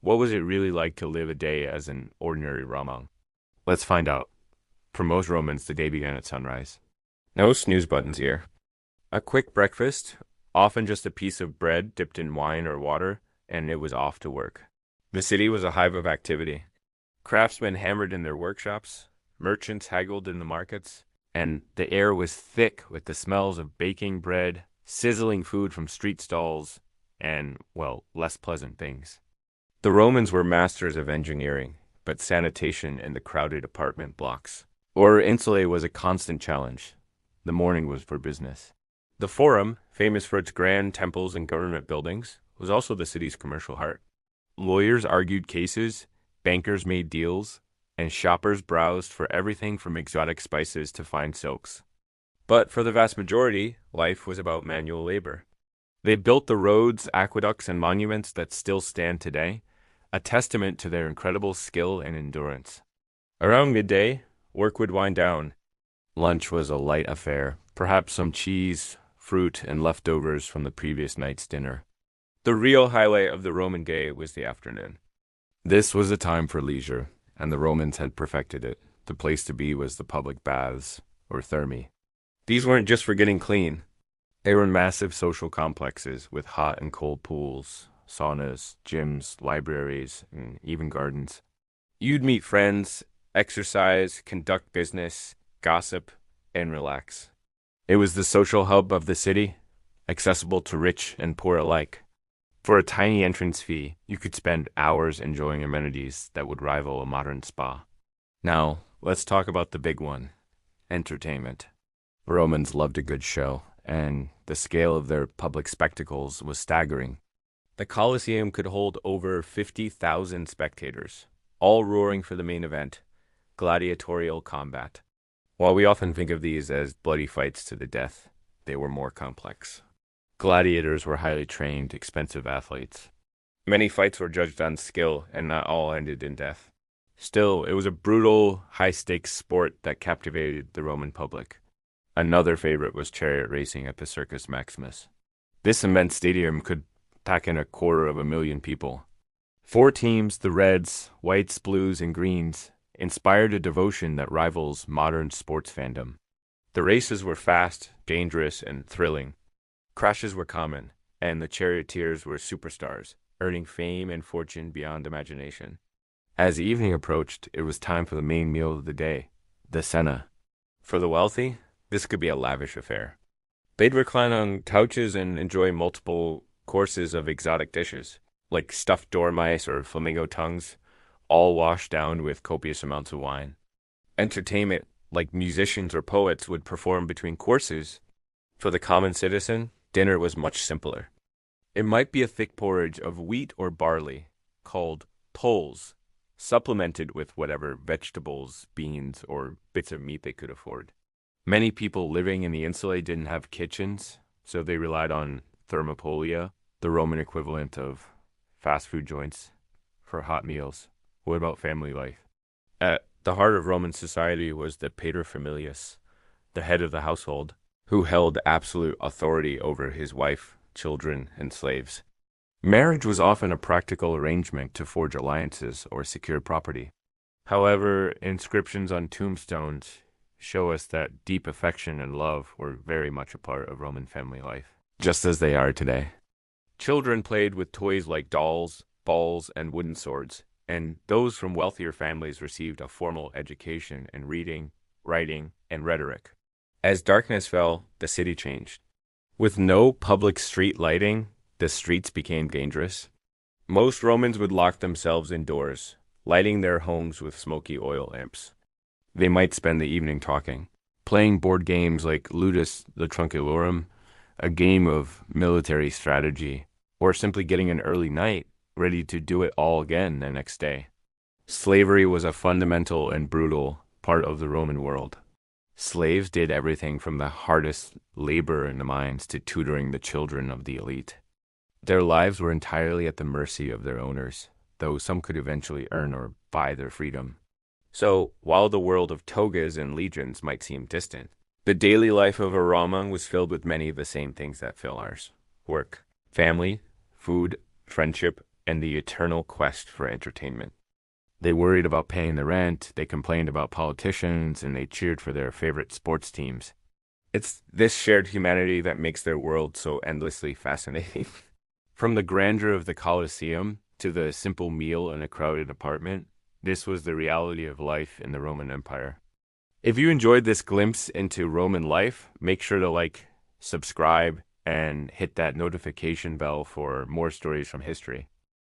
What was it really like to live a day as an ordinary Roman? Let's find out. For most Romans, the day began at sunrise. No snooze buttons here. A quick breakfast, often just a piece of bread dipped in wine or water, and it was off to work. The city was a hive of activity. Craftsmen hammered in their workshops, merchants haggled in the markets, and the air was thick with the smells of baking bread, sizzling food from street stalls, and, well, less pleasant things. The Romans were masters of engineering, but sanitation in the crowded apartment blocks, or insulae was a constant challenge. The morning was for business. The Forum, famous for its grand temples and government buildings, was also the city's commercial heart. Lawyers argued cases, bankers made deals, and shoppers browsed for everything from exotic spices to fine silks. But for the vast majority, life was about manual labor. They built the roads, aqueducts, and monuments that still stand today, a testament to their incredible skill and endurance. Around midday, work would wind down. Lunch was a light affair, perhaps some cheese, fruit, and leftovers from the previous night's dinner. The real highlight of the Roman day was the afternoon. This was a time for leisure, and the Romans had perfected it. The place to be was the public baths, or thermae. These weren't just for getting clean. They were massive social complexes with hot and cold pools, saunas, gyms, libraries, and even gardens. You'd meet friends, exercise, conduct business, gossip, and relax. It was the social hub of the city, accessible to rich and poor alike. For a tiny entrance fee, you could spend hours enjoying amenities that would rival a modern spa. Now, let's talk about the big one, entertainment. Romans loved a good show, and the scale of their public spectacles was staggering. The Colosseum could hold over 50,000 spectators, all roaring for the main event, gladiatorial combat. While we often think of these as bloody fights to the death, they were more complex. Gladiators were highly trained, expensive athletes. Many fights were judged on skill, and not all ended in death. Still, it was a brutal, high-stakes sport that captivated the Roman public. Another favorite was chariot racing at the Circus Maximus. This immense stadium could pack in 250,000 people. 4 teams, the Reds, Whites, Blues, and Greens, inspired a devotion that rivals modern sports fandom. The races were fast, dangerous, and thrilling. Crashes were common, and the charioteers were superstars, earning fame and fortune beyond imagination. As evening approached, it was time for the main meal of the day, the cena. For the wealthy, this could be a lavish affair. They'd recline on couches and enjoy multiple courses of exotic dishes, like stuffed dormice or flamingo tongues, all washed down with copious amounts of wine. Entertainment, like musicians or poets, would perform between courses. For the common citizen, dinner was much simpler. It might be a thick porridge of wheat or barley, called tolls, supplemented with whatever vegetables, beans, or bits of meat they could afford. Many people living in the insulae didn't have kitchens, so they relied on thermopolia, the Roman equivalent of fast food joints, for hot meals. What about family life? At the heart of Roman society was the paterfamilias, the head of the household, who held absolute authority over his wife, children, and slaves. Marriage was often a practical arrangement to forge alliances or secure property. However, inscriptions on tombstones show us that deep affection and love were very much a part of Roman family life, just as they are today. Children played with toys like dolls, balls, and wooden swords, and those from wealthier families received a formal education in reading, writing, and rhetoric. As darkness fell, the city changed. With no public street lighting, the streets became dangerous. Most Romans would lock themselves indoors, lighting their homes with smoky oil lamps. They might spend the evening talking, playing board games like Ludus the Trunculorum, a game of military strategy, or simply getting an early night, ready to do it all again the next day. Slavery was a fundamental and brutal part of the Roman world. Slaves did everything from the hardest labor in the mines to tutoring the children of the elite. Their lives were entirely at the mercy of their owners, though some could eventually earn or buy their freedom. So, while the world of togas and legions might seem distant, the daily life of a Roman was filled with many of the same things that fill ours: work, family, food, friendship, and the eternal quest for entertainment. They worried about paying the rent, they complained about politicians, and they cheered for their favorite sports teams. It's this shared humanity that makes their world so endlessly fascinating. From the grandeur of the Colosseum to the simple meal in a crowded apartment, this was the reality of life in the Roman Empire. If you enjoyed this glimpse into Roman life, make sure to like, subscribe, and hit that notification bell for more stories from history.